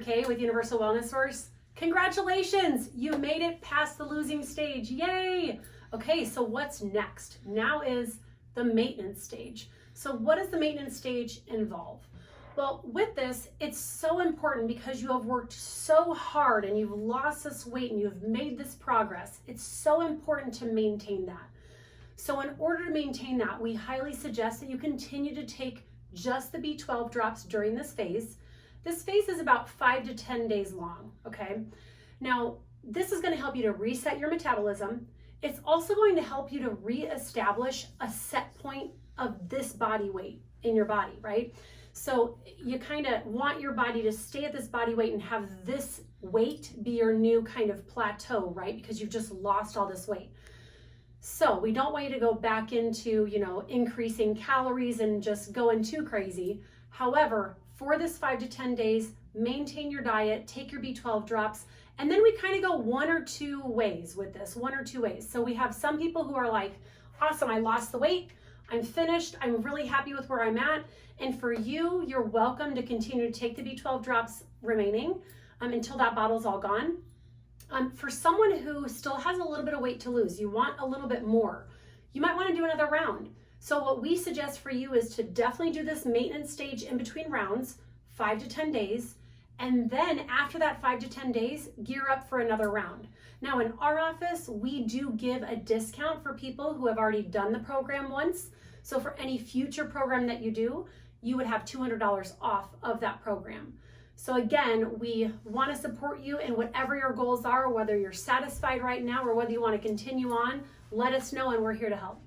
okay, with Universal Wellness Source. Congratulations, you made it past the losing stage, yay! Okay, so what's next? Now is the maintenance stage. So what does the maintenance stage involve? Well, with this, it's so important because you have worked so hard and you've lost this weight and you've made this progress. It's so important to maintain that. So in order to maintain that, we highly suggest that you continue to take just the B12 drops during this phase. This phase is about 5 to 10 days long, okay? Now, this is gonna help you to reset your metabolism. It's also going to help you to reestablish a set point of this body weight in your body, right? So you kind of want your body to stay at this body weight and have this weight be your new kind of plateau, right? Because you've just lost all this weight. So we don't want you to go back into, increasing calories and just going too crazy. However, for this 5 to 10 days, maintain your diet, take your B12 drops, and then we kind of go one or two ways with this, So we have some people who are like, awesome, I lost the weight, I'm finished, I'm really happy with where I'm at. And for you, you're welcome to continue to take the B12 drops remaining until that bottle's all gone. For someone who still has a little bit of weight to lose, you want a little bit more, you might want to do another round. So what we suggest for you is to definitely do this maintenance stage in between rounds, 5 to 10 days. And then after that 5 to 10 days, gear up for another round. Now in our office, we do give a discount for people who have already done the program once. So for any future program that you do, you would have $200 off of that program. So again, we want to support you in whatever your goals are, whether you're satisfied right now or whether you want to continue on, let us know and we're here to help.